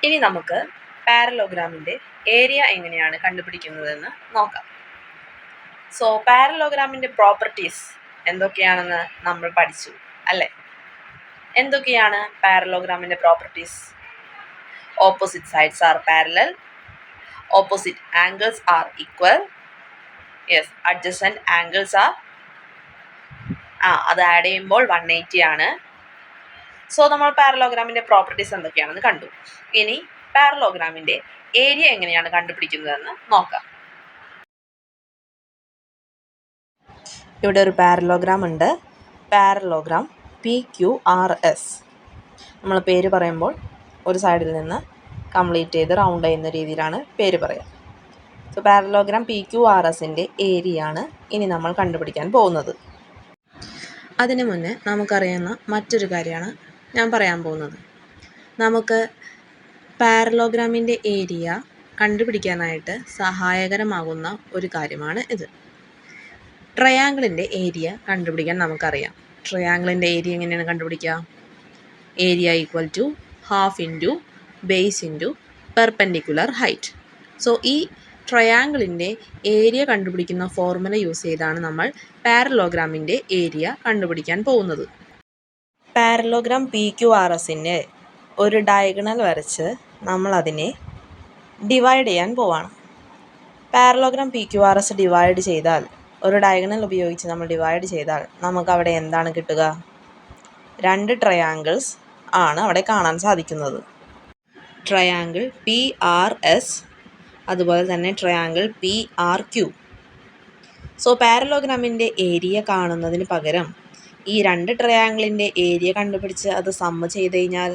ഇനി നമുക്ക് പാരലോഗ്രാമിൻ്റെ ഏരിയ എങ്ങനെയാണ് കണ്ടുപിടിക്കുന്നതെന്ന് നോക്കാം. സോ പാരലോഗ്രാമിൻ്റെ പ്രോപ്പർട്ടീസ് എന്തൊക്കെയാണെന്ന് നമ്മൾ പഠിച്ചു അല്ലേ? എന്തൊക്കെയാണ് പാരലോഗ്രാമിൻ്റെ properties? Opposite sides are parallel, opposite angles are equal, yes adjacent angles are അത് ആഡ് ചെയ്യുമ്പോൾ 180 ആണ്. സോ നമ്മൾ പാരലോഗ്രാമിൻ്റെ പ്രോപ്പർട്ടീസ് എന്തൊക്കെയാണെന്ന് കണ്ടു. ഇനി പാരലോഗ്രാമിൻ്റെ ഏരിയ എങ്ങനെയാണ് കണ്ടുപിടിക്കുന്നതെന്ന് നോക്കാം. ഇവിടെ ഒരു പാരലോഗ്രാം ഉണ്ട്. Parallelogram PQRS. നമ്മൾ പേര് പറയുമ്പോൾ ഒരു സൈഡിൽ നിന്ന് കംപ്ലീറ്റ് ചെയ്ത് റൗണ്ട് ചെയ്യുന്ന രീതിയിലാണ് പേര് പറയുക. സോ പാരലോഗ്രാം PQRSൻ്റെ ഏരിയയാണ് ഇനി നമ്മൾ കണ്ടുപിടിക്കാൻ പോകുന്നത്. അതിനു മുന്നേ നമുക്കറിയുന്ന മറ്റൊരു കാര്യമാണ് ഞാൻ പറയാൻ പോകുന്നത്. നമുക്ക് പാരലോഗ്രാമിൻ്റെ ഏരിയ കണ്ടുപിടിക്കാനായിട്ട് സഹായകരമാകുന്ന ഒരു കാര്യമാണ് ഇത്. ട്രയാങ്കിളിൻ്റെ ഏരിയ കണ്ടുപിടിക്കാൻ നമുക്കറിയാം. ട്രയാങ്കിളിൻ്റെ ഏരിയ എങ്ങനെയാണ് കണ്ടുപിടിക്കുക? Area equal to half into base into perpendicular height. So ഈ ട്രയാങ്കിളിൻ്റെ ഏരിയ കണ്ടുപിടിക്കുന്ന ഫോർമുല യൂസ് ചെയ്താണ് നമ്മൾ പാരലോഗ്രാമിൻ്റെ ഏരിയ കണ്ടുപിടിക്കാൻ പോകുന്നത്. പാരലോഗ്രാം PQRSൻ്റെ ഒരു ഡയഗണൽ വരച്ച് നമ്മളതിനെ ഡിവൈഡ് ചെയ്യാൻ പോവാണ്. പാരലോഗ്രാം PQRS ഡിവൈഡ് ചെയ്താൽ, ഒരു ഡയഗണൽ ഉപയോഗിച്ച് നമ്മൾ ഡിവൈഡ് ചെയ്താൽ നമുക്കവിടെ എന്താണ് കിട്ടുക? 2 ട്രയാങ്കിൾസ് ആണ് അവിടെ കാണാൻ സാധിക്കുന്നത്. ട്രയാങ്കിൾ PRS, അതുപോലെ തന്നെ ട്രയാങ്കിൾ PRQ. സോ പാരലോഗ്രാമിൻ്റെ ഏരിയ കാണുന്നതിന് പകരം ഈ 2 ട്രയാങ്കിളിൻ്റെ ഏരിയ കണ്ടുപിടിച്ച് അത് സമ്മ് ചെയ്ത് കഴിഞ്ഞാൽ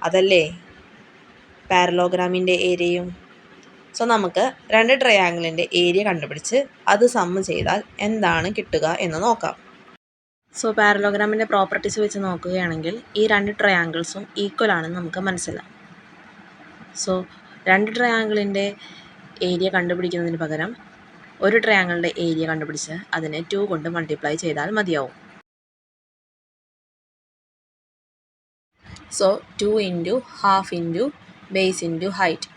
അതല്ലേ പാരലോഗ്രാമിൻ്റെ ഏരിയയും. സോ നമുക്ക് 2 ട്രയാങ്കിളിൻ്റെ ഏരിയ കണ്ടുപിടിച്ച് അത് സമ്മ് ചെയ്താൽ എന്താണ് കിട്ടുക എന്ന് നോക്കാം. സോ പാരലോഗ്രാമിൻ്റെ പ്രോപ്പർട്ടീസ് വെച്ച് നോക്കുകയാണെങ്കിൽ ഈ 2 ട്രയാങ്കിൾസും ഈക്വൽ ആണെന്ന് നമുക്ക് മനസ്സിലാവും. സോ 2 ട്രയാങ്കിളിൻ്റെ ഏരിയ കണ്ടുപിടിക്കുന്നതിന് പകരം ഒരു ട്രയാങ്കിളിൻ്റെ ഏരിയ കണ്ടുപിടിച്ച് അതിനെ 2 കൊണ്ട് മൾട്ടിപ്ലൈ ചെയ്താൽ മതിയാവും. So 2 into half into base into height.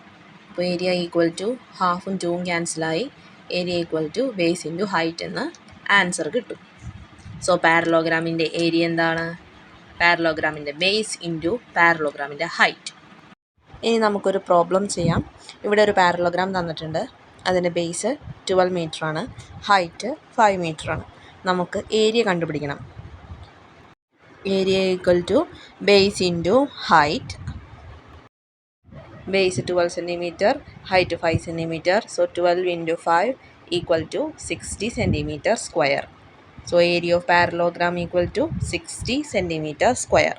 അപ്പോൾ ഏരിയ ഈക്വൽ ടു ഹാഫും 2ഉം ക്യാൻസലായി area equal to base into height എന്ന് ആൻസർ കിട്ടും. സോ പാരലോഗ്രാമിൻ്റെ ഏരിയ എന്താണ്? പാരലോഗ്രാമിൻ്റെ ബേസ് ഇൻറ്റു പാരലോഗ്രാമിൻ്റെ ഹൈറ്റ്. ഇനി നമുക്കൊരു പ്രോബ്ലം ചെയ്യാം. ഇവിടെ ഒരു പാരലോഗ്രാം തന്നിട്ടുണ്ട്. അതിൻ്റെ ബേസ് 12 മീറ്ററാണ്, ഹൈറ്റ് 5 മീറ്ററാണ്. നമുക്ക് ഏരിയ കണ്ടുപിടിക്കണം. Area equal to base into height. Base 12 centimetre, height 5 centimetre. So 12 into 5 equal to 60 centimetre square. So area of parallelogram equal to 60 centimetre square.